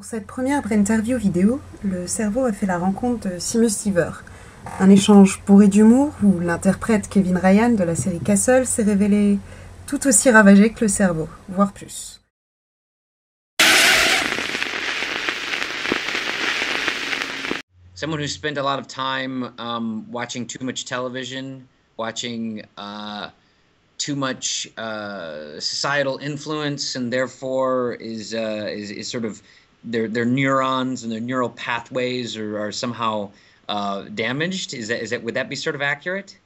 cette première Brainterview vidéo, le cerveau a fait la rencontre de Seamus. Un échange bourré d'humour où l'interprète Kevin Ryan de la série Castle s'est révélé tout aussi ravagé que le cerveau, voire plus. Someone who spent a lot of time watching too much television, watching too much societal influence, and therefore is sort of their neurons and their neural pathways are somehow damaged. Is that would that be sort of accurate?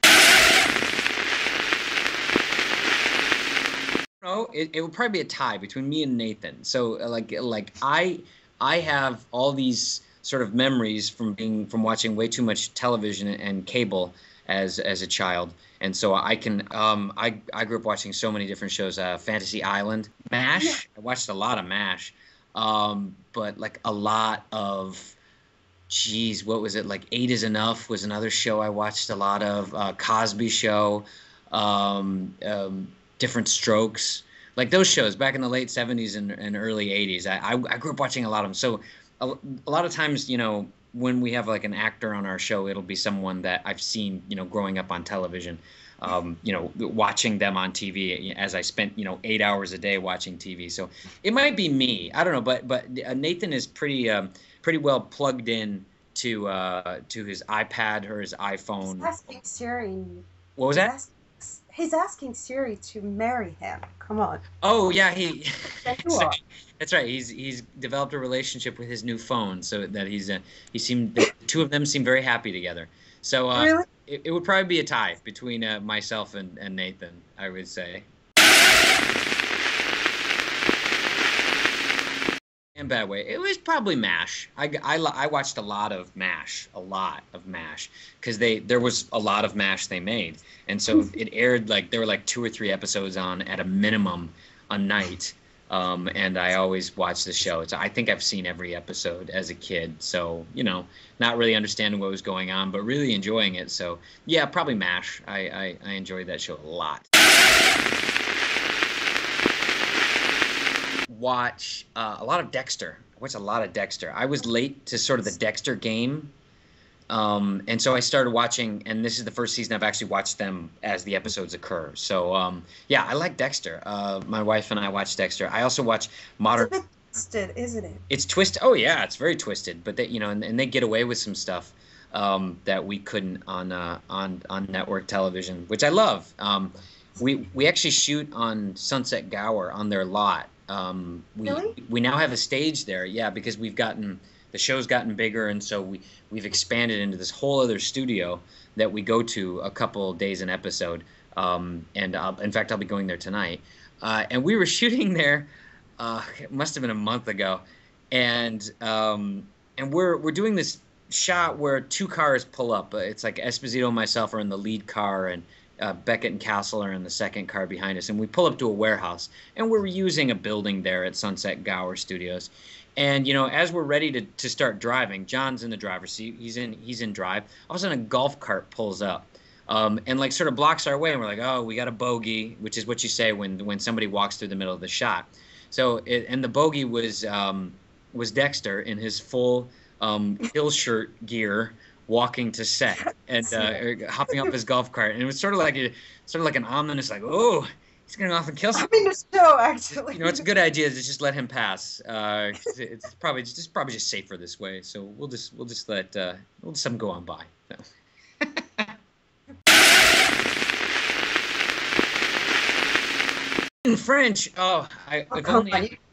No, it would probably be a tie between me and Nathan. So like I have all these sort of memories from watching way too much television and cable as a child. And so I grew up watching so many different shows, Fantasy Island, MASH. I watched a lot of MASH. But like a lot of, geez, what was it? Like Eight is Enough was another show I watched a lot of. Cosby Show, Different Strokes, like those shows back in the late 70s and early 80s. I grew up watching a lot of them. So a lot of times, when we have like an actor on our show, it'll be someone that I've seen, growing up on television, watching them on TV as I spent, 8 hours a day watching TV. So it might be me. I don't know, but Nathan is pretty well plugged in to his iPad or his iPhone. He's asking Siri. What was that? He's asking Siri to marry him. Come on. Oh yeah, that's right. He's developed a relationship with his new phone, so that the two of them seem very happy together. So Really? it would probably be a tie between myself and Nathan, I would say. In a bad way. It was probably MASH. I watched a lot of MASH, because there was a lot of MASH they made, and so it aired there were like 2 or 3 episodes on at a minimum a night, and I always watched the show. I think I've seen every episode as a kid, so not really understanding what was going on, but really enjoying it. So yeah, probably MASH. I enjoyed that show a lot. Watch a lot of Dexter. I watched a lot of Dexter. I was late to sort of the Dexter game, and so I started watching, and this is the first season I've actually watched them as the episodes occur. So yeah, I like Dexter. My wife and I watch Dexter. I also watch modern. It's a bit twisted, isn't it? It's twisted. Oh yeah, it's very twisted. But they, and they get away with some stuff that we couldn't on network television, which I love. We actually shoot on Sunset Gower on their lot. Really? We now have a stage there, yeah, because the show's gotten bigger, and so we've expanded into this whole other studio that we go to a couple days an episode. And in fact, I'll be going there tonight. And we were shooting there. It must have been a month ago, and we're doing this shot where 2 cars pull up. It's like Esposito and myself are in the lead car, and Beckett and Castle are in the second car behind us, and we pull up to a warehouse, and we're using a building there at Sunset Gower Studios. And as we're ready to start driving, John's in the driver's seat. He's in drive. All of a sudden, a golf cart pulls up, and like sort of blocks our way. And we're like, oh, we got a bogey, which is what you say when somebody walks through the middle of the shot. So and the bogey was Dexter in his full kill shirt gear, walking to set and hopping up his golf cart, and it was sort of like an ominous, like, oh, he's gonna go off and kill someone. I mean, the show actually. It's a good idea to just let him pass. It's probably just safer this way. So we'll just let him go on by. So. In French,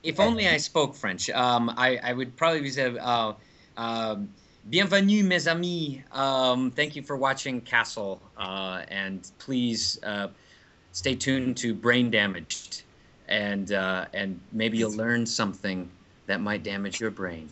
if only I spoke French. I would probably say. Bienvenue, mes amis. Thank you for watching Castle, and please stay tuned to Brain Damaged, and maybe you'll learn something that might damage your brain.